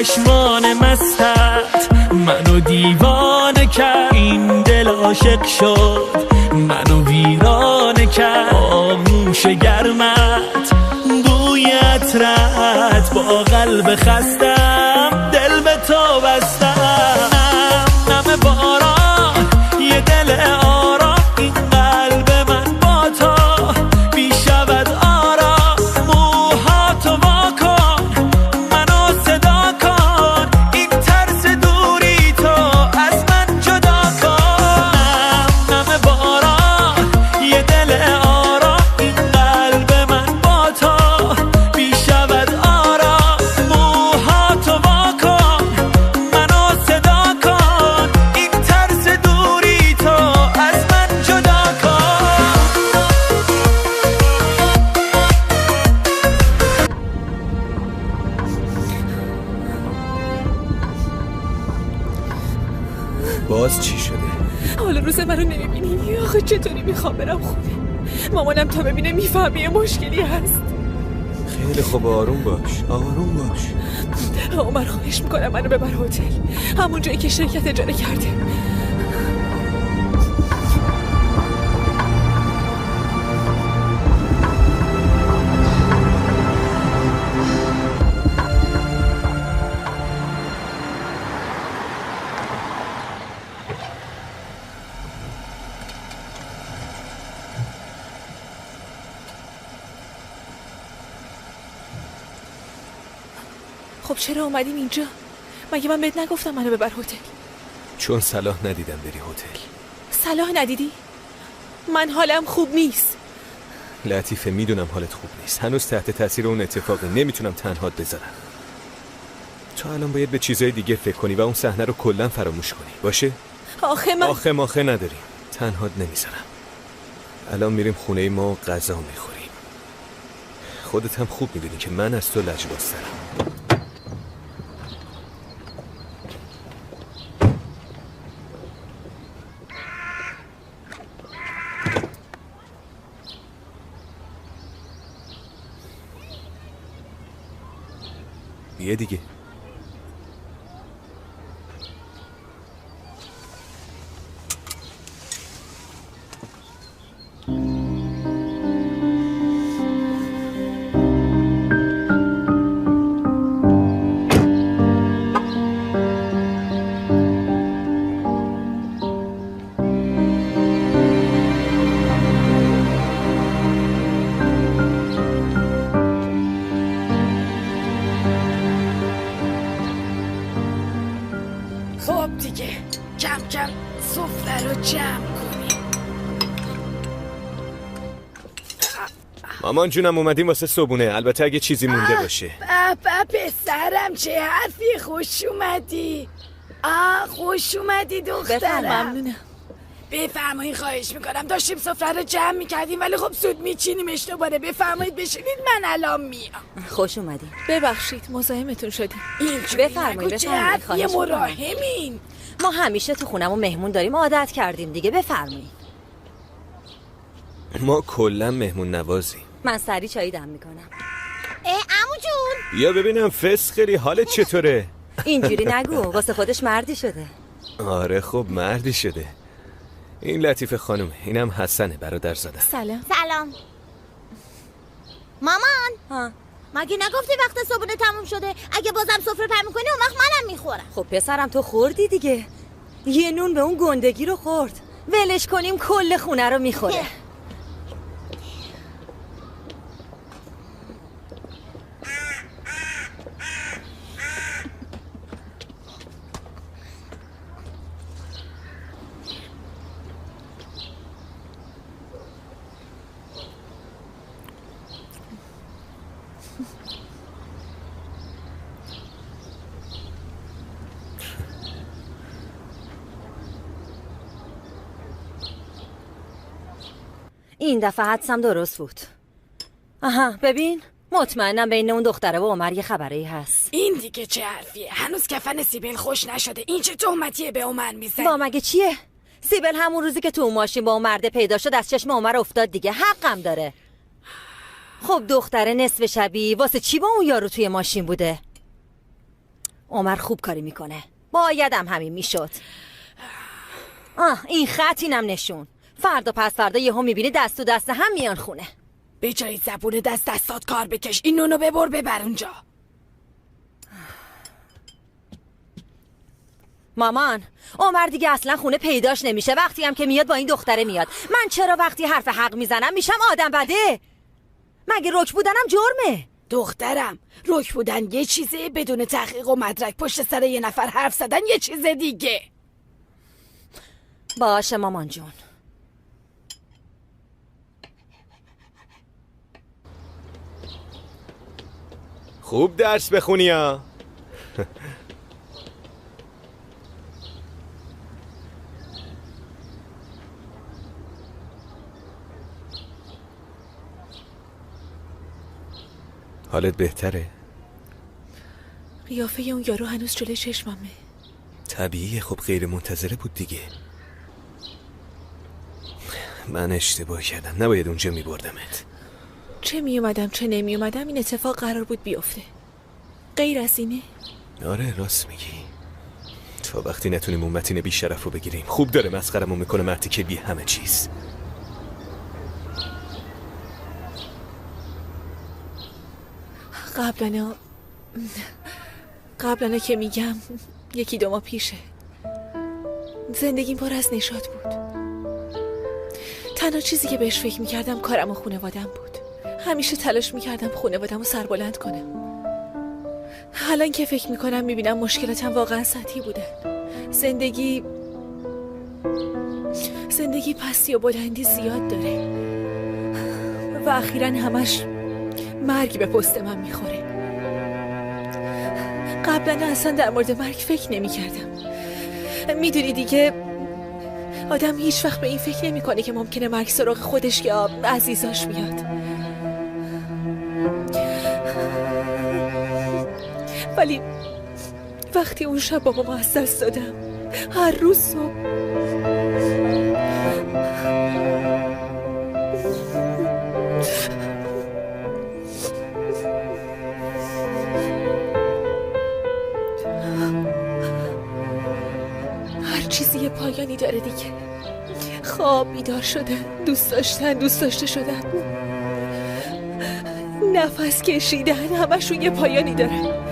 چشمان مستت منو دیوانه کرد، این دل عاشق شد منو ویرانه کرد. آغوش گرمت بوی عطرت با قلب خستم دل به تو بستم. نم باران یه دل آرام، این قلب من با تو بی شود آرام. موهاتو واکن منو صدا کن، این ترس دوری تو از من جدا کن. نم باران یه دل آرام، این قلب من با تو بی شود آرام. موهاتو واکن منو صدا کن، این ترس دوری تو از من جدا کن. باز چی شده؟ حالا روز منو نمیبینی؟ آخه چطوری میخوام برم خونه؟ مامانم تا ببینه میفهمه یه مشکلی هست. خیلی خوب، آروم باش، آروم باش. عمر خواهش میکنم منو ببر هتل، همون جایی که شرکت اجاره کرده. خب چرا اومدیم اینجا؟ مگه من بهت نگفتم منو ببر هتل؟ چون صلاح ندیدم بری هتل. صلاح ندیدی؟ من حالم خوب نیست. لطیفه، میدونم حالت خوب نیست، هنوز تحت تاثیر اون اتفاقی، نمیتونم تنهات بذارم. تو الان باید به چیزای دیگه فکر کنی و اون صحنه رو کلا فراموش کنی، باشه؟ آخه من آخه نداریم، تنهات نمیذارم. الان میریم خونه ما و غذا میخوریم. خودت هم خوب میدونی که من از تو لجبازترم. بیا دیگه. خب دیگه کم کم سفره رو جمع کنیم. مامان جونم اومدیم واسه صبونه، البته اگه چیزی مونده باشه. پسرم چه حرفی، خوش اومدی. خوش اومدی دخترم. ممنونم. بفرمایید، خواهش میکنم. داشتیم سفره رو جمع میکردیم ولی خب زود میچینیمش دوباره. بفرمایید بشینید، من الان میام. خوش اومدین. ببخشید مزاحمتون شدیم. بفرمایید چه حرفی مراهمین. ما همیشه تو خونمون مهمون داریم، عادت کردیم دیگه. بفرمایید. ما کلا مهمون نوازیم. من سری چایی دم میکنم. عمو جون، یا ببینم فسخری، حالت چطوره؟ اینجوری نگو، واسه خودش مردی شده. آره خب مردی شده. این لطیفه خانم، اینم حسنه برادرزاده. سلام. مامان مگه نگفتی وقت صبحونه تموم شده؟ اگه بازم سفره پر میکنی اون وقت منم میخورم. خب پسرم تو خوردی دیگه، یه نون به اون گندگی رو خورد، ولش کنیم کل خونه رو میخوره. این دفعه حدسم درست بود. آها ببین، مطمئنم بین اون دختره و عمر یه خبری هست. این دیگه چه حرفیه؟ هنوز کفن سیبیل خوش نشده. این چه تهمتیه به عمر میزنی؟ با مگه چیه؟ سیبل همون روزی که تو اون ماشین با اون مرده پیدا شد از چشم عمر افتاد دیگه، حقم داره. خب دختره نصف شبی واسه چی با اون یارو توی ماشین بوده؟ عمر خوب کاری میکنه. بایدم همین میشد. این خط اینم نشون. فردا پس فردا یهو میبینی دست تو دست هم میان خونه. به جای زبون دستات کار بکش. این نونو ببر اونجا. مامان، عمر دیگه اصلا خونه پیداش نمیشه. وقتی هم که میاد با این دختره میاد. من چرا وقتی حرف حق میزنم میشم آدم بده؟ مگه رک بودنم جرمه؟ دخترم، رک بودن یه چیزه، بدون تحقیق و مدرک پشت سر یه نفر حرف زدن یه چیز دیگه. باشه مامان جون. خوب درس بخونی ها. حالت بهتره؟ قیافه اون یارو هنوز جلوی چشممه. طبیعیه، خب غیر منتظره بود دیگه. من اشتباه کردم، نباید اونجا میبردمت. چه میومدم چه نمیومدم این اتفاق قرار بود بیفته. غیر از اینه؟ آره راست میگی. تا وقتی نتونیم اون متین بیشرف رو بگیریم. خوب داره مسخرمون میکنه مرتی که بی همه چیز. قبلنا که میگم 1-2 ماه پیشه زندگیم پر از نشاط بود. تنها چیزی که بهش فکر میکردم کارم و خونوادم بود. همیشه تلاش میکردم خونوادم رو سربلند کنم. الان که فکر میکنم میبینم مشکلاتم واقعا سطحی بودن. زندگی پستی و بلندی زیاد داره و اخیراً همش مرگ به پست من میخوره. قبلا اصلا در مورد مرگ فکر نمی کردم. میدونی دیگه آدم هیچ وقت به این فکر نمی کنه که ممکنه مرگ سراغ خودش یا عزیزاش بیاد. ولی وقتی اون شب بابامو از دست دادم، هر روز صبح چیزی یه پایانی داره دیگه. خواب، بیدار شدن، دوست داشته شدن، نفس کشیدن، همشون یه پایانی داره.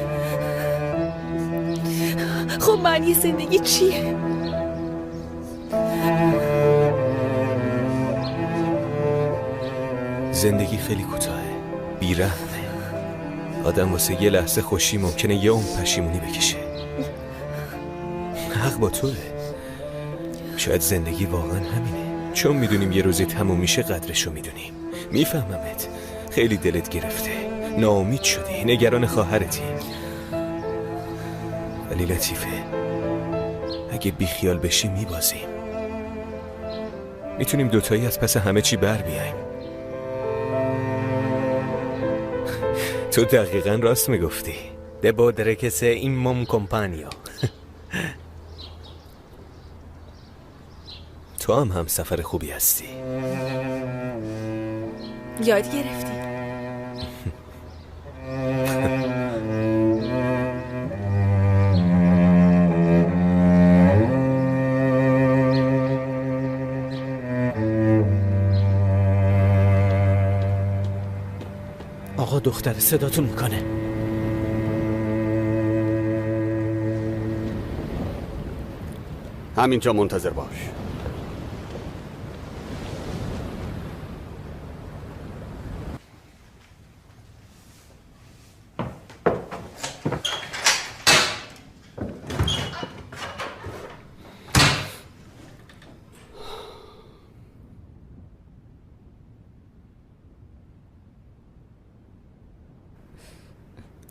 خب معنی زندگی چیه؟ زندگی خیلی کوتاهه، بی‌رحمه. آدم واسه یه لحظه خوشی ممکنه یه عمر پشیمونی بکشه. حق با توه. شاید زندگی واقعا همینه. چون میدونیم یه روزی تموم میشه قدرشو میدونیم. میفهممت. خیلی دلت گرفته، ناامید شدی، نگران خواهرتی. ولی لطیفه، اگه بیخیال بشی میبازیم. میتونیم دوتایی از پس همه چی بر بیایم. تو دقیقا راست میگفتی. Devo dire che sei un buon compagno. تو هم سفر خوبی هستی. یاد گرفتی. آقا دختر صداتون میکنه. همینجا منتظر باش.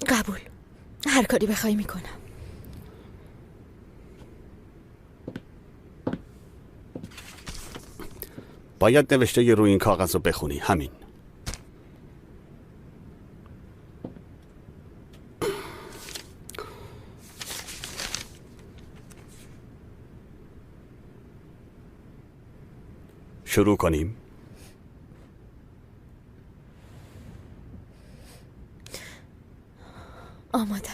قبول. هر کاری بخوای میکنم. باید نوشته روی این کاغذ رو بخونی. همین. شروع کنیم. آمادم.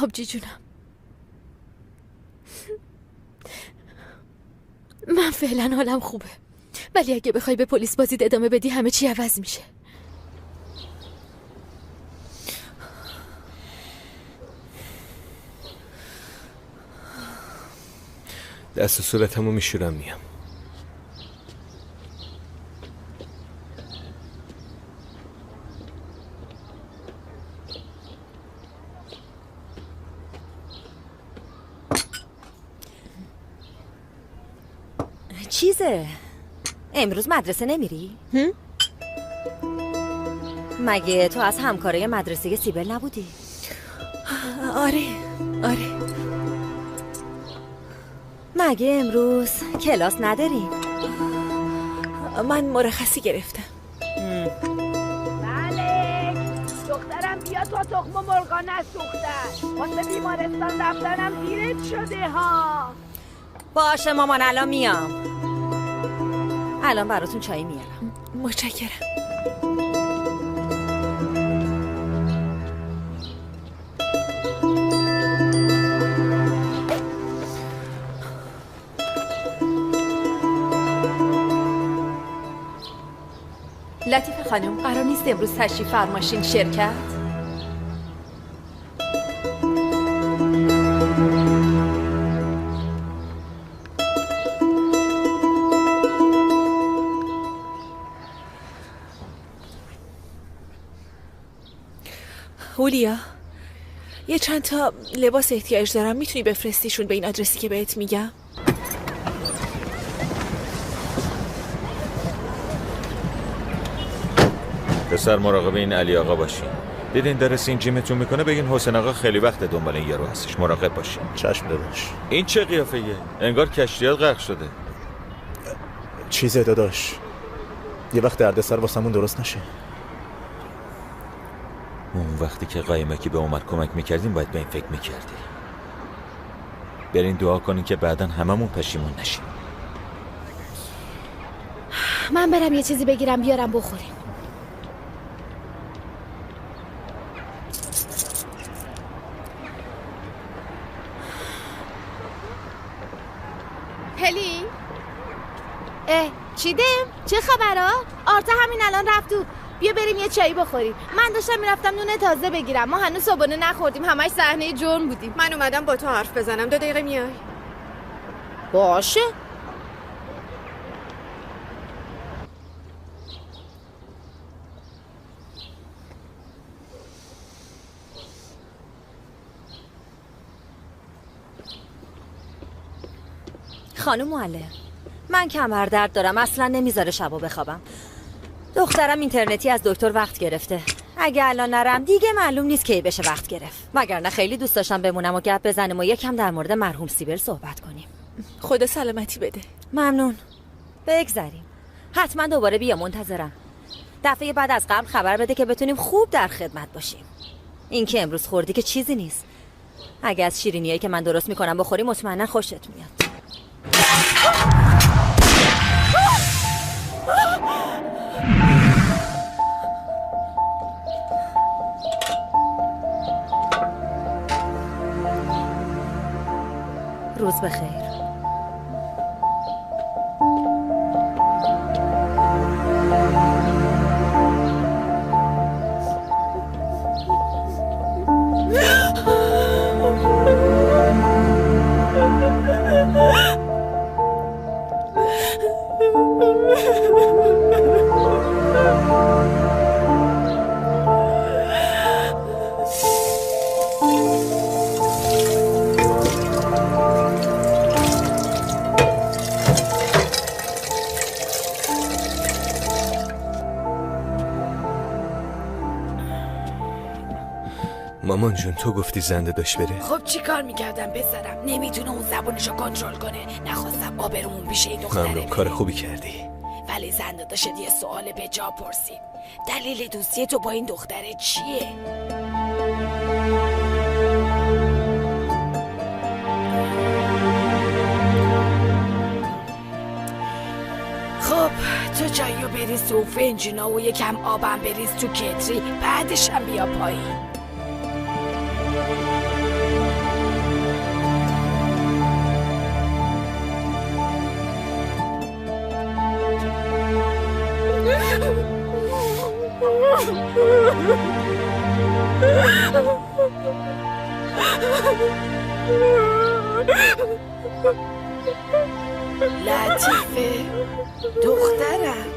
آبجی جونم، من فعلا حالم خوبه، ولی اگه بخوای به پلیس بازیت ادامه بدی همه چی عوض میشه. دست و صورتمو میشورم میام. چیزه امروز مدرسه نمیری؟ مگه تو از همکارای مدرسه سیبل نبودی؟ آره. مگه امروز کلاس نداریم؟ من مرخصی گرفتم. ملک دخترم بیا تا تخم مرغا نسوختن، واسه بیمارستان رفتنم دیرت شده ها. باشه مامان الان میام. الان براتون چای میارم. متشکرم. لطیفه خانم قرار نیست امروز تشریف فرماشین شرکت؟ هولیا، یه چند تا لباس احتیاج دارم، میتونی بفرستیشون به این آدرسی که بهت میگم؟ پسر مراقب این علی آقا باشین. دیدین داره سینجیمتون میکنه بگین حسین آقا خیلی وقت دنبال این یارو هستش، مراقب باشین. چشم داداش. این چه قیافه‌ایه؟ انگار کشتیات غرق شده. چیزه داداش، یه وقت دردسر واسمون درست نشه. اون وقتی که قایمکی به عمر کمک میکردیم باید به این فکر میکردی. برین دعا کنین که بعداً هممون پشیمون نشیم. من برم یه چیزی بگیرم بیارم بخوریم. هلی؟ چی دم؟ چه خبرها؟ آرتا همین الان رفت دور. بیا بریم یه چایی بخوریم. من داشتم میرفتم نون تازه بگیرم. ما هنوز صبحونه نخوردیم، همش صحنه جرم بودیم. من اومدم با تو حرف بزنم. 2 دقیقه میای؟ باشه. خانم معلم، من کمردرد دارم، اصلا نمیذاره شبا بخوابم. دخترم اینترنتی از دکتر وقت گرفته. اگه الان نرم دیگه معلوم نیست کی بشه وقت گرفت. وگرنه خیلی دوست داشتم بمونم و گپ بزنیم و یکم در مورد مرحوم سیبل صحبت کنیم. خدا سلامتی بده. ممنون. بگذریم. حتما دوباره بیا، منتظرم. دفعه بعد از قبل خبر بده که بتونیم خوب در خدمت باشیم. این که امروز خوردی که چیزی نیست. اگه از شیرینیایی که من درست میکنم بخوری مطمئنا خوشت میاد. روز بخیر. مامان جون تو گفتی زنده داشت بره؟ خب چی کار میکردم پسرم؟ نمیتونه اون زبونشو کنترل کنه. نخواستم آبرومون پیش این دختره ممنون، کار خوبی کردی. ولی زنده داشت یه سوال به جا پرسید. دلیل دوستی تو با این دختره چیه؟ خب تو چایو بریز تو فنجونا و یکم آبم بریز تو کتری، بعدش هم بیا پایین. لطیفه دخترم،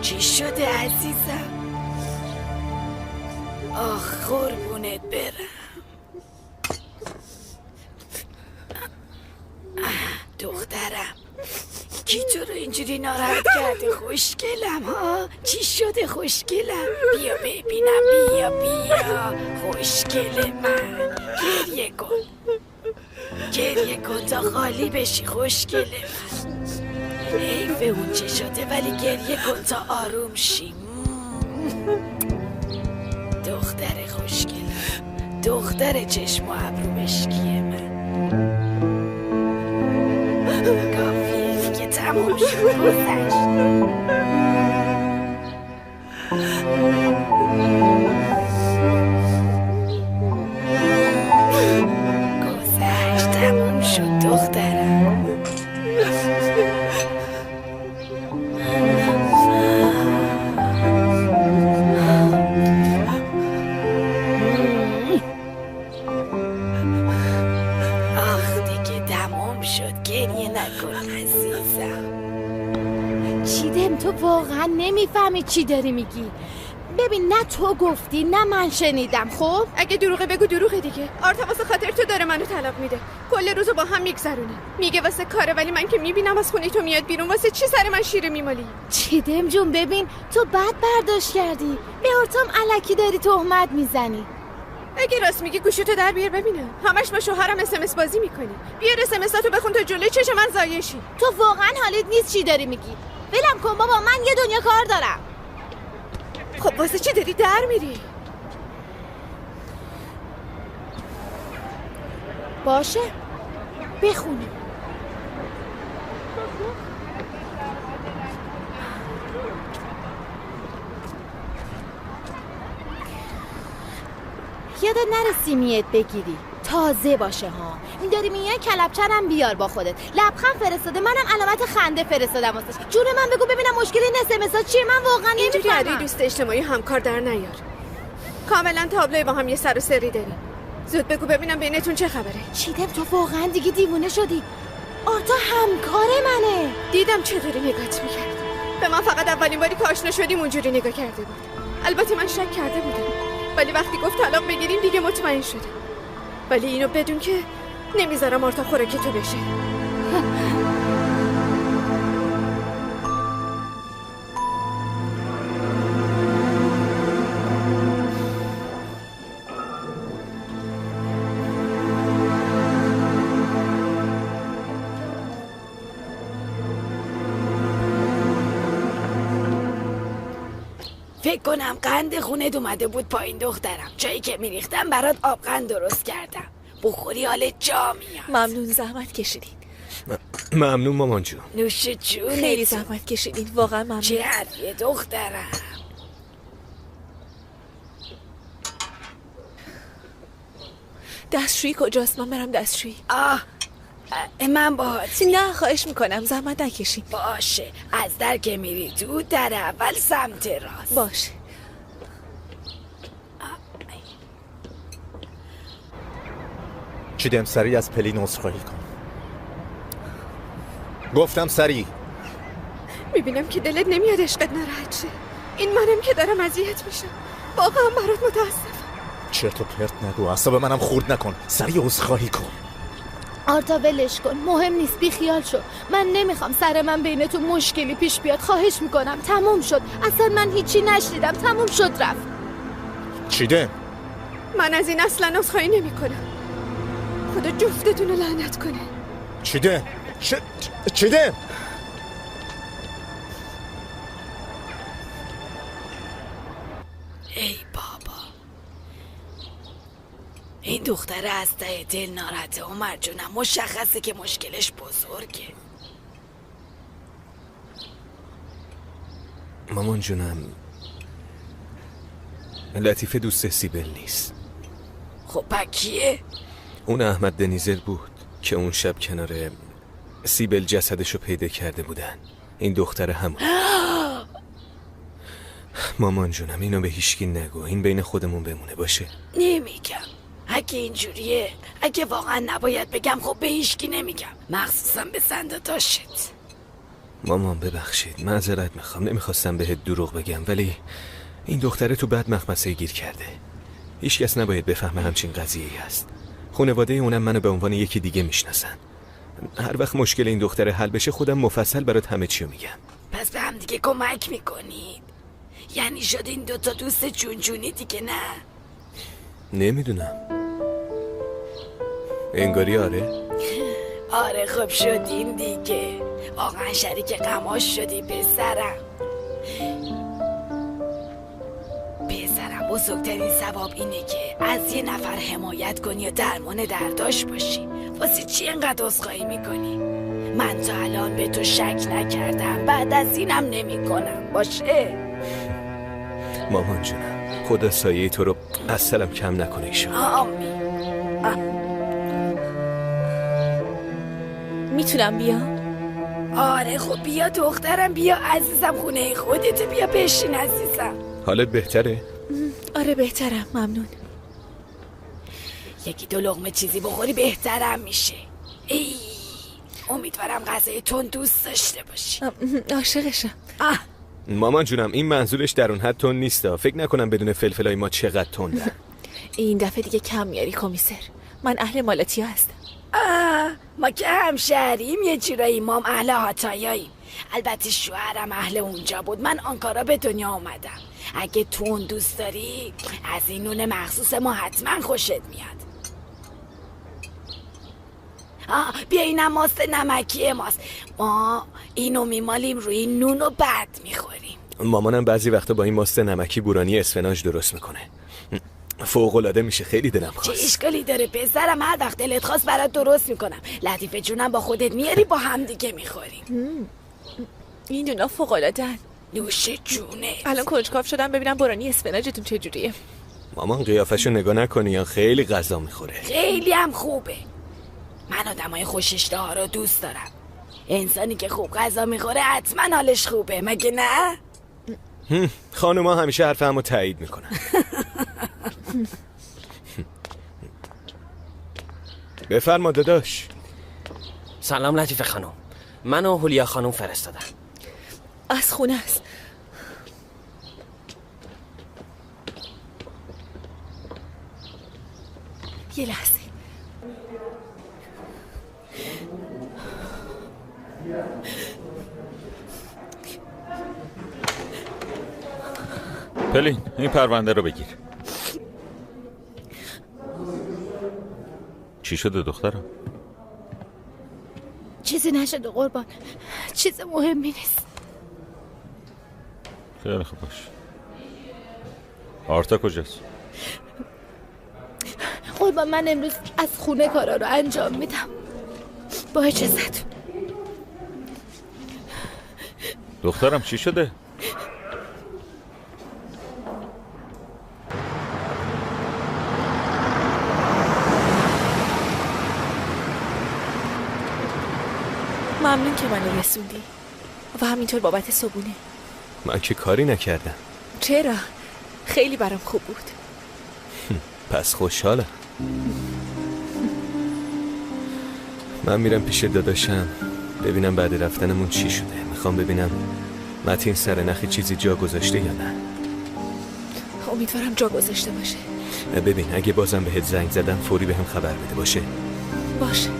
چی شده عزیزم؟ آخ قربونت برم. دخترم کی تو رو اینجوری ناراحت کرده خوشگلم ها؟ چی شده خوشگلم؟ بیا ببینم، بیا خوشگل من. گریه کن تا خالی بشی خوشگل من. حیفه اون چه شده ولی گریه کن تا آروم شی. دختر خوشگلم، دختر چشم و ابرو مشکی من. کافیه دیگه، تموم شد، گذشت. تموم شد دخترم. آخ دیگه تموم شد، گریه نکن عزیزم. چیدم تو واقعا نمیفهمی چی داری میگی. ببین نه تو گفتی نه من شنیدم. خب اگه دروغه بگو دروغه دیگه. آرتا واسه خاطر تو داره منو طلاق میده، کل روزو با هم میگذرونه. میگه واسه کاره، ولی من که میبینم از خونه تو میاد بیرون واسه چی سر من شیره میمالی؟ چیدم جون ببین تو بد برداشت کردی، به آرتام الکی داری تهمت میزنی. اگه راست میگی گوشتو در بیار ببینم. همش با شوهرم اس بازی میکنی. بیار اسمساتو بخون تا جلوی چش من ضایع شی. تو واقعا حالت نیست چی داری میگی. ولم کن بابا، من یه دنیا کار دارم. خب واسه چی داری در میری؟ باشه بخونیم. یادت نره سیمیت بگیری، تازه باشه ها. این داری میگه کلبچرم بیار با خودت. لبخند فرستاده، منم علامت خنده فرستادم واسش. جون من بگو ببینم مشکل این اسمس‌ها چیه؟ من واقعا اینجوری نمیفهمم. علی دوست اجتماعی همکار در نیار. کاملا تابلوی با هم یه سر و سری داریم. زود بگو ببینم بینتون چه خبره. چیدم تو واقعا دیگه دیوونه شدی. آرتا همکار منه. دیدم چطوری نگات میکرد. به من فقط اولین باری که آشنا شدیم اونجوری نگاه کرده بود. البته من شک کرده بودم، ولی وقتی گفت طلاق بگیریم دیگه مطمئن شدم. ولی اینو بدون که نمیذارم آرتا خوراک تو بشه. فکر کنم قند خونت اومده بود پایین دخترم. جایی که میریختم برات آبقند درست کردم، بخوری حالت جا میاد. ممنون، زحمت کشیدین. ممنون مامان جون. نوش جونت. خیلی زحمت کشیدین، واقعا ممنون. چه حرفیه دخترم. دستشویی کجاست؟ من برم دستشویی. من باهات. نه خواهش میکنم، زحمت نکشین. باشه، از در که میری تو در اول سمت راست. باشه. چیدم سریع از پلین عذرخواهی کن. گفتم سریع. میبینم که دلت نمیاد عشقت ناراحت شه. این منم که دارم اذیت میشم. واقعا برات متاسفم. چرت و پرت نگو، اعصاب منم خورد نکن. سریع عذرخواهی کن. آرتا ولش کن، مهم نیست، بی خیال شو. من نمیخوام سر من بینتون مشکلی پیش بیاد. خواهش میکنم. تموم شد. اصلا من هیچی نشنیدم. تموم شد رفت. چیدم؟ من از این اصلا عذرخواهی نمیکنم. خدا جفتتون رو لعنت کنه. چیدم؟ چیدم؟ ای بابا، این دختره از ته دل ناراحته عمر جونم. مشخصه که مشکلش بزرگه. مامان جونم، لطیفه دوست سیبل نیست. خب کیه؟ اون احمد دنیزل بود که اون شب کنار سیبل جسدشو پیدا کرده بودن. این دختر همون. مامان جونم اینو به هیچکی نگو، این بین خودمون بمونه باشه؟ نمیگم. اگه اینجوریه، اگه واقعا نباید بگم خب به هیچکی نمیگم، مخصوصا به سنداداشت. مامان ببخشید، معذرت میخوام، نمیخواستم بهت دروغ بگم، ولی این دختره تو بد مخمسه گیر کرده. هیچ کس نباید بفهمه همچین قضیه‌ای هست. خانواده اونم منو به عنوان یکی دیگه میشناسن. هر وقت مشکل این دختره حل بشه خودم مفصل برات همه چیو میگم. پس به هم دیگه کمک میکنید؟ یعنی شد این دوتا دوست جونجونی دیگه نه؟ نمیدونم، انگاری آره. آره خب شدیم دیگه، واقعا شریک غماش شدی پسرم. پسرم بزرگترین ثواب اینه که از یه نفر حمایت کنی و درمان درداش باشی. واسه چی اینقدر عذرخواهی میکنی؟ من تا الان به تو شک نکردم، بعد از اینم نمی کنم، باشه؟ مامان جونم، خدا سایه تو رو از سرم کم نکنه ایشون. آمین. میتونم بیام؟ آره خب بیا دخترم، بیا عزیزم، خونه خودت، بیا بشین عزیزم. حالت بهتره؟ آره بهترم، ممنون. یکی دو لقمه چیزی بخوری بهترم میشه. ای امیدوارم غذای تون دوست داشته باشی. عاشقشم. مامان جونم، این منظورش در اون حد تون نیستا. فکر نکنم بدون فلفلای ما چقدر تندن. این دفعه دیگه کم میاری کمیسر، من اهل مالاتیا هستم. ما که همشهریم یه جورایی، مام اهل هاتایاییم. البته شوهرم اهل اونجا بود، من آنکارا به دنیا آمدم. اگه تون دوست داری از این نون مخصوص ما حتما خوشت میاد. بیا اینم ماست نمکی ماست، ما اینو میمالیم روی نون و بعد میخوریم. مامانم بعضی وقتا با این ماست نمکی بورانی اسفناج درست میکنه، فوق‌العاده میشه، خیلی دلم خواست. چه اشکالی داره پسرم، هر وقت دلت خواست برات درست میکنم. لطیفه جونم با خودت میاری، با هم دیگه میخوریم. این دونا فوق‌العاده‌ن. نوش جونه. الان کنجکاو شدم ببینم بورانی اسفناجتون چجوریه. مامان قیافشو نگاه نکنی، یا خیلی غذا میخوره. خیلی هم خوبه. من آدمای خوش اشتها رو دوست دارم. انسانی که خوب غذا میخوره حتما حالش خوبه، مگه نه؟ خانوما همیشه حرف همو تایید میکنن. بفرما داداش. سلام لطیفه خانم، من و هولیا خانم فرستادم. از خونه است. یه لحظه. پلین این پرونده رو بگیر. چی شده دخترم؟ چیزی نشده قربان، چیز مهمی نیست. خیلی خوب باش. آرتا کجاست؟ قربان من امروز از خونه کارا رو انجام میدم، با اجازت. دخترم چی شده؟ ممنون که منو رسوندی و همینطور بابت صبونه. من که کاری نکردم. چرا؟ خیلی برام خوب بود. پس خوشحالم. من میرم پیش داداشم ببینم بعد رفتنمون چی شده. میخوام ببینم متین سر نخی چیزی جا گذاشته یا نه. امیدوارم جا گذاشته باشه. ببین اگه بازم بهت زنگ زدم فوری بهم خبر بده. باشه؟ باشه.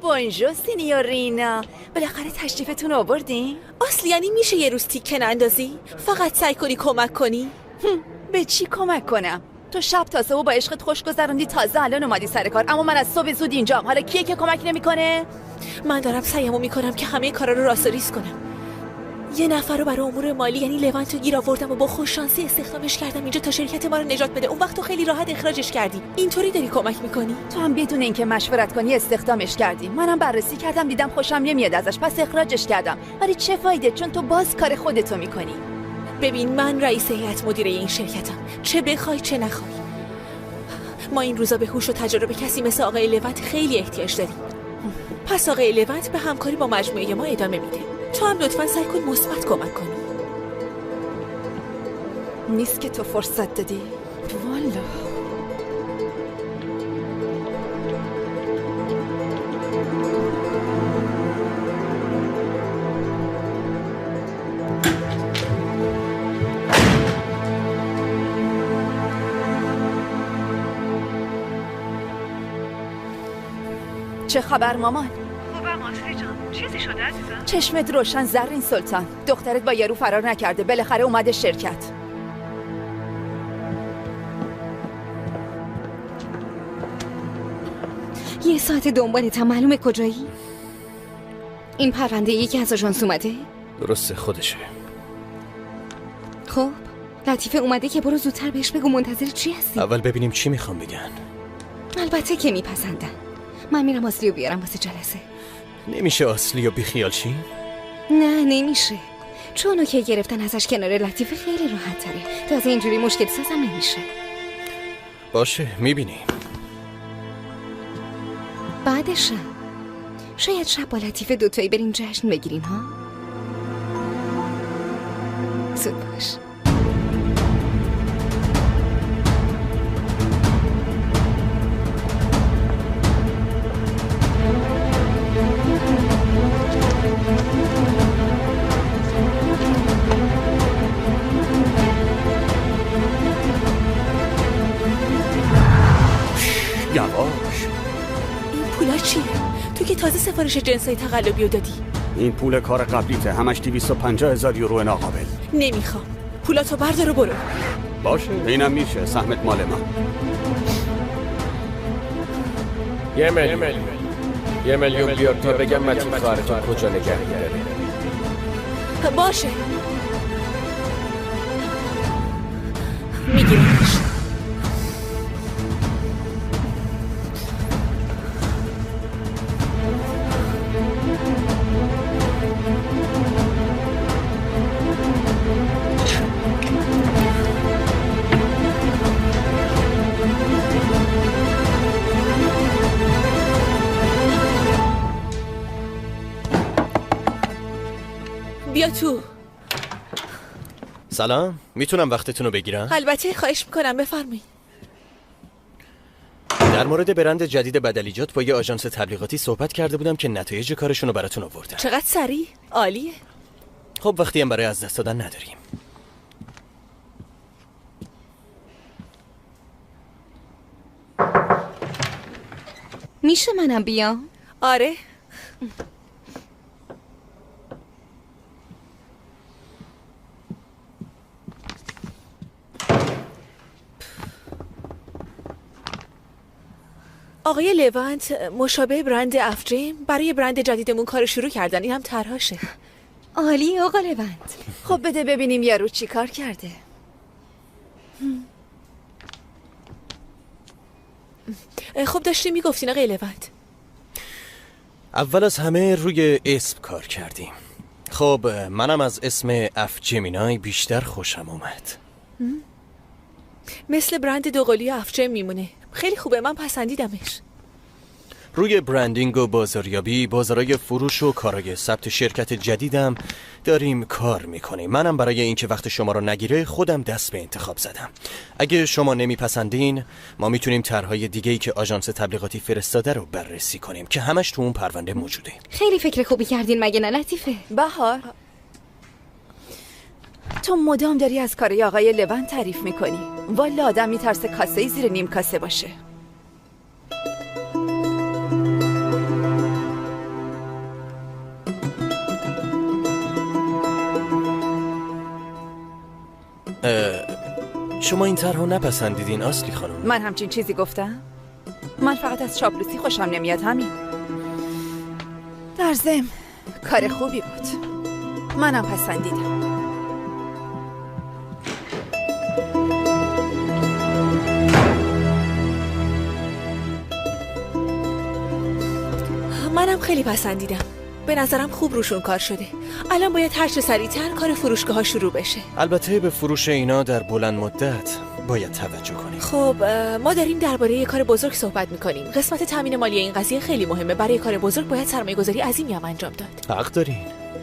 بونژور سینیورینا، بالاخره تشریفتون آوردین؟ اصل یعنی میشه یه روز تیکه نندازی؟ فقط سعی کنی کمک کنی؟ به چی کمک کنم؟ تو شب تازه و با عشقت خوش گذروندی، تازه الان اومدی سر کار، اما من از صبح زود اینجام. حالا کیه که کمک نمیکنه؟ من دارم سعیمو میکنم که همه کارا رو راست و ریز کنم، یه نفر رو برای امور مالی یعنی لونتو گیر آوردم و با خوششانسی استخدامش کردم اینجا تا شرکت ما رو نجات بده. اون وقت تو خیلی راحت اخراجش کردی. اینطوری داری کمک میکنی؟ تو هم بدون اینکه مشورت کنی استخدامش کردی. منم بررسی کردم دیدم خوشم نمیاد ازش، پس اخراجش کردم. ولی چه فایده، چون تو باز کار خودتو میکنی. ببین من رئیس هیئت مدیره این شرکتم، چه بخوای چه نخوای. ما این روزا به هوش و تجربه کسی مثل آقای لونت خیلی احتیاج داریم. پس آقای لونت به همکاری با مجموعه ما ادامه میده. تو هم لطفاً سعی کن مثبت کمک کنی. نیست که تو فرصت دادی؟ والا چه خبر مامان؟ خوبم آسری جان. چیزی شده عزیزم؟ چشمت روشن زرین سلطان. دخترت با یارو فرار نکرده، بالاخره اومده شرکت. یه ساعت دنبالتم، معلومه کجایی؟ این پرونده یکی از آژانس اومده؟ درسته خودشه. خب لطیفه اومده که برو زودتر بهش بگو منتظر چی هستی؟ اول ببینیم چی میخوام بگن. البته که میپسندن. من میرم آسلیو بیارم واسه جلسه. نمیشه آسلیو بیخیال شی؟ نه نمیشه، چون اوکی گرفتن ازش کنار لطیفه خیلی راحت تره. تازه اینجوری مشکل سازم نمیشه. باشه میبینی. بعدشم شاید شب با لطیفه دوتایی برین جشن بگیرین ها؟ زود باش. یواش. این پولا چیه؟ تو که تازه سفارش جنسای تقلبی رو دادی. این پول کار قبلیته، همش 250,000 یورو ناقابل. نمیخوام. پولاتو بردار و برو. باشه اینم میشه، سهمت مال من. یه میلیون بیار تا بگم متین خواهرتون کجا نگه می‌داره. باشه میگیرمش. بیا تو. سلام، میتونم وقتتون رو بگیرم؟ البته، خواهش میکنم بفرمایید. در مورد برند جدید بدلیجات با یه آژانس تبلیغاتی صحبت کرده بودم که نتایج کارشون رو براتون آوردن. چقدر سریع، عالیه. خب وقتی هم برای از دست دادن نداریم. میشه منم بیام؟ آره. آقای لونت مشابه برند افجیم برای برند جدیدمون کار شروع کردن. این هم طرحشه. عالی آقا لونت. خب بده ببینیم یارو چی کار کرده. خب داشتیم میگفتین آقای لونت. اول از همه روی اسم کار کردیم. خب منم از اسم افجمینای بیشتر خوشم اومد. مثل برند دوقلوی افجم میمونه. خیلی خوبه، من پسندیدمش. روی برندینگ و بازاریابی، بازارای فروش و کارای ثبت شرکت جدیدم داریم کار میکنیم. منم برای اینکه وقت شما رو نگیره خودم دست به انتخاب زدم. اگه شما نمیپسندین ما میتونیم طرحهای دیگه‌ای که آژانس تبلیغاتی فرستاده رو بررسی کنیم که همش تو اون پرونده موجوده. خیلی فکر خوبی کردین مگه نه لطیفه؟ بهار، تو مدام داری از کارای آقای لونت تعریف میکنی. والا آدم میترسه کاسه‌ای زیر نیم کاسه باشه. شما این طرحو نپسندیدین آسلی خانم؟ من همچین چیزی گفتم؟ من فقط از چاپلوسی خوشم نمیاد، همین. در ضمن کار خوبی بود. منم پسندیدم. منم خیلی پسندیدم. به نظرم خوب روشون کار شده. الان باید هر چه سریعتر کار فروشگاه ها شروع بشه. البته به فروش اینا در بلند مدت باید توجه کنیم. خب ما داریم درباره یه کار بزرگ صحبت میکنیم. قسمت تامین مالی این قضیه خیلی مهمه. برای کار بزرگ باید سرمایه‌گذاری عظیمی هم انجام داد. حق دارین،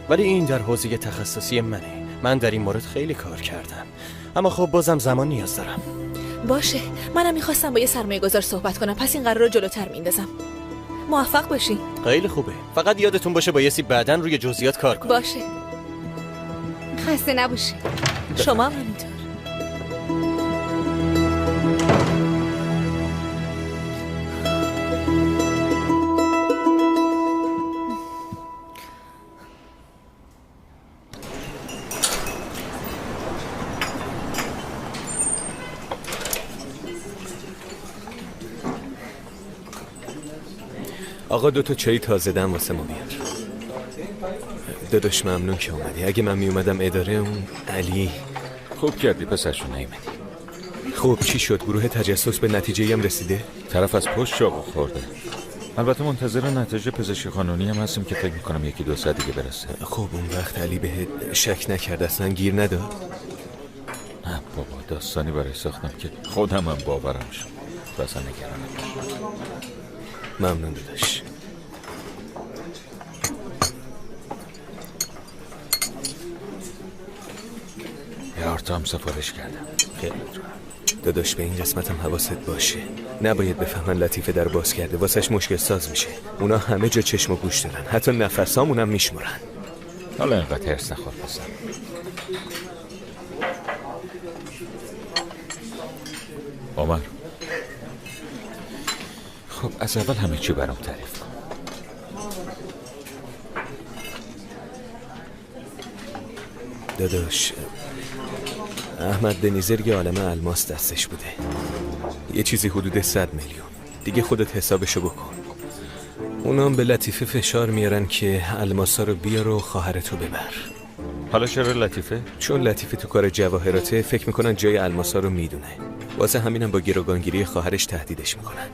ولی این در حوزه تخصصی منه. من در این مورد خیلی کار کردم، اما خب بازم زمان نیاز دارم. باشه، منم میخواستم با یه سرمایه‌گذار صحبت کنم، پس این قرار رو جلوتر میندازم. موفق باشین. خیلی خوبه، فقط یادتون باشه بایستی بعداً روی جزئیات کار کنید. باشه. خسته نباشی. شما هم همینطور. آقا 2 تا چای تازه دم واسه ما بیار. داداش ممنون که اومدی. اگه من میومدم اداره اون علی. خوب کردی پسرشون نیومدی. خب چی شد؟ گروه تجسس به نتیجه هم رسیده؟ طرف از پشت چاقو خورده. البته منتظر نتیجه پزشکی قانونی هم هستیم که فکر میکنم 1-2 ساعت دیگه برسه. خب اون وقت علی بهت شک نکرد، اصلا گیر نداد؟ نه بابا، داستانی برای ساختم که خودم هم باورم شد. اصلا نگران نباش. ممنون داداش. یارتا هم سفارش کردم. خیلی داداش به این قسمت هم حواست باشه. نباید بفهمن لطیفه در باز کرده، واسش مشکل ساز میشه. اونا همه جا چشم و گوش دارن، حتی نفسامون هم میشمرن. حالا اینقدر هرس نخور پسر. عمر، خب از اول همه چی برام تعریف کن. داداش احمد دنیزر یه عالمه الماس دستش بوده، یه چیزی حدود 100 میلیون. دیگه خودت حسابشو بکن. اونا هم به لطیفه فشار میارن که الماسا رو بیار و خواهرتو ببر. حالا چرا لطیفه؟ چون لطیفه تو کار جواهراته، فکر میکنن جای الماسا رو میدونه. واسه همینم با گروگانگیری خواهرش تهدیدش میکنن.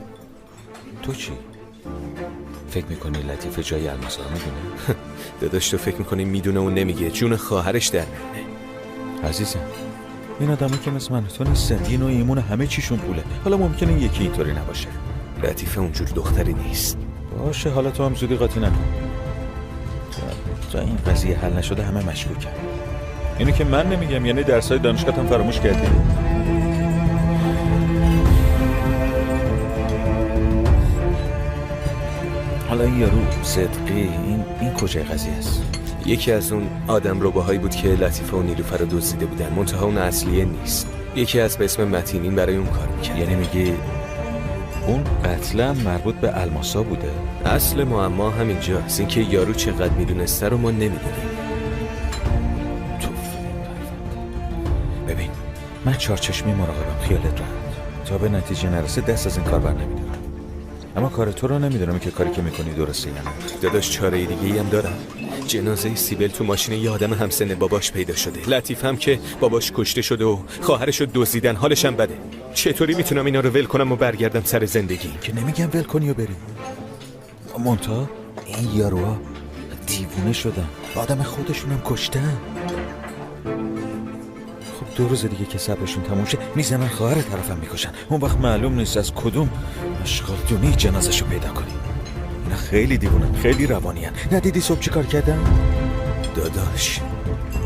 تو چی؟ فکر میکنی لطیفه جای الماسا رو میدونه؟ داداش تو فکر میکنی میدونه و نمیگه، جون خواهرش در میونه. عزیزم این آدمایی که مثل من تو نیستن، دین و ایمون همه چیشون پوله. حالا ممکنه یکی اینطوری نباشه. لطیفه اونجور دختری نیست. باشه، حالا تو هم زودی قاطی نکن. تا این قضیه حل نشده همه مشکوکن. اینو که من نمیگم، یعنی درسای دانشگاهتم فراموش کردی؟ حالا این یارو صدقی این کجای قضیه است؟ یکی از اون آدم رباهایی بود که لطیفه و نیلوفر رو دزدیده بودن، منتها اون اصلیه نیست. یکی از به اسم متین این برای اون کار میکرد. یعنی میگی اون قتل مربوط به الماسا بوده؟ اصل معما همینجاست، اینکه یارو چقدر میدونسته رو ما نمیدونیم. ببین من چارچشمی مراقبم، خیالت راحت. تا به نتیجه نرسه دست از این کار بر نمیدارم. اما کار تو رو نمیدونم که کاری که میکنی درسته یا نه. داداش چاره دیگه ای هم دارم. جنازه سیبل تو ماشین یه آدم همسن باباش پیدا شده. لطیف هم که باباش کشته شده و خواهرش رو دزدیدن، حالش هم بده. چطوری میتونم اینا رو ول کنم و برگردم سر زندگی؟ که نمیگم ول کنی و بری. مونتا این یاروها دیوونه شدن، آدم خودشون هم کشتن. خب 2 روز دیگه که صبرشون تموم شه میزنن خواهر طرفم میکشن. اون وقت معلوم نیست از کدوم اشغال دونی جنازشو پیدا کنی. اینا خیلی دیوونن، خیلی روانیان. ندیدی صبح چی کار کردن؟ داداش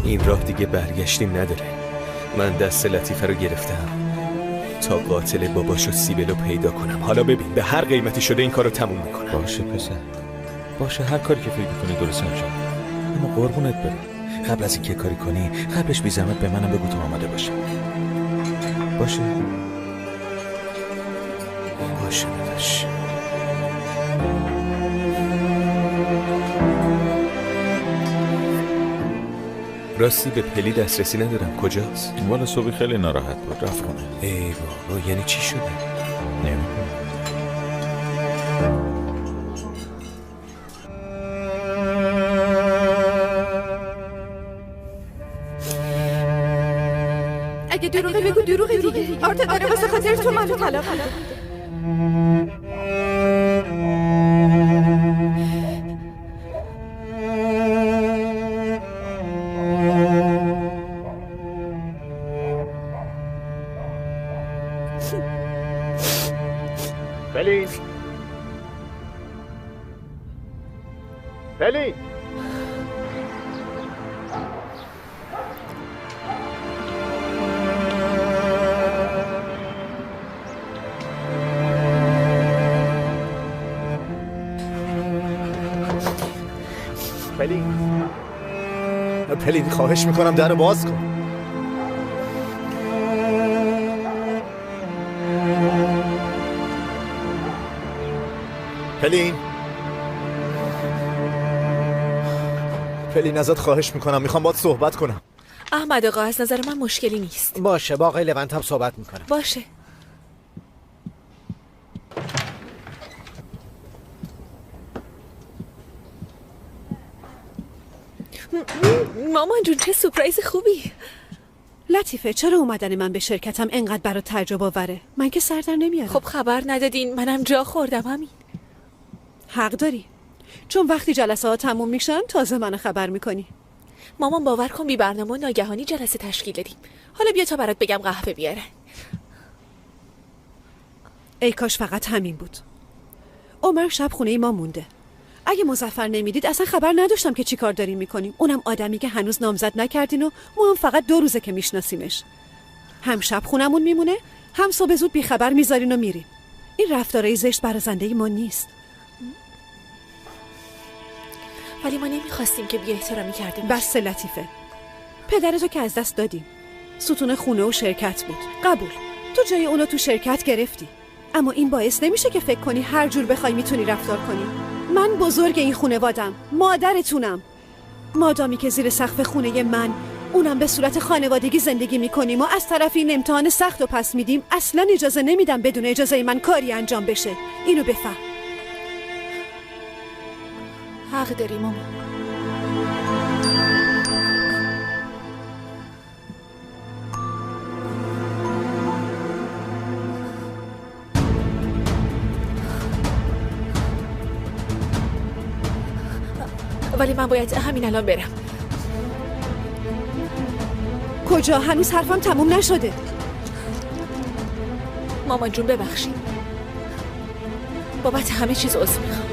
این راه دیگه برگشتی نداره. من دست لطیفه رو گرفتم تا قاتل باباشو سیبلو پیدا کنم. حالا ببین به هر قیمتی شده این کارو تموم میکنم. باشه پسر، باشه، هر کاری که فکر میکنی درست انجام. اما قربونت برم قبل از اینکه کاری کنی قبلش بی زحمت به منم بگو تا آماده باشه. باشه باشه داداش. راستی به پلی دسترسی ندارم، کجاست؟ والا صبحی خیلی ناراحت بود، رفت خونه. ای بابا، یعنی چی شده؟ نمیدونم. اگه دروغه بگو دروغه دیگه. آرتا داره واسه خاطر تو منو طلاق میده. پلین پلین پلین خواهش میکنم در باز کن. پلین ازت خواهش میکنم، میخوام باهات صحبت کنم. احمد آقا از نظر من مشکلی نیست. باشه با آقای لونت هم صحبت میکنم. باشه. مامان جون چه سورپرایز خوبی. لطیفه چرا اومدن من به شرکتم انقدر برات تعجب آوره؟ من که سر در نمیارم. خب خبر ندادین، منم جا خوردم همین. حق داری، چون وقتی جلسه ها تموم میشن تازه منو خبر میکنی. مامان باور کن بی برنامه ناگهانی جلسه تشکیل دادیم. حالا بیا تا برات بگم قهوه بیارن. ای کاش فقط همین بود. عمر شب خونه ما مونده. اگه مظفر نمیدید اصلا خبر نداشتم که چی کار داریم میکنیم. اونم آدمی که هنوز نامزد نکردین و ما هم فقط 2 روزه که میشناسیمش. هم شب خونمون میمونه، هم صبح زود بی خبر میذارین و میرین. این رفتارای زشت برازنده ما نیست. ولی ما نمیخواستیم که بی احترامی کردیم. بس لطیفه. پدرتو که از دست دادیم. ستون خونه و شرکت بود. قبول. تو جای اونو تو شرکت گرفتی. اما این باعث نمیشه که فکر کنی هر جور بخوای میتونی رفتار کنی. من بزرگ این خانوادم، مادرتونم. مادامی که زیر سقف خونه من، اونم به صورت خانوادگی زندگی میکنیم و از طرف این امتحان سخت رو پس میدیم، اصلا اجازه نمیدم بدون اجازه من کاری انجام بشه. اینو بفهم. حق داری مامان. ولی من باید همین الان برم. کجا؟ هنوز حرفم تموم نشده. مامان جون ببخشید، بابت همه چیز عذر میخوام.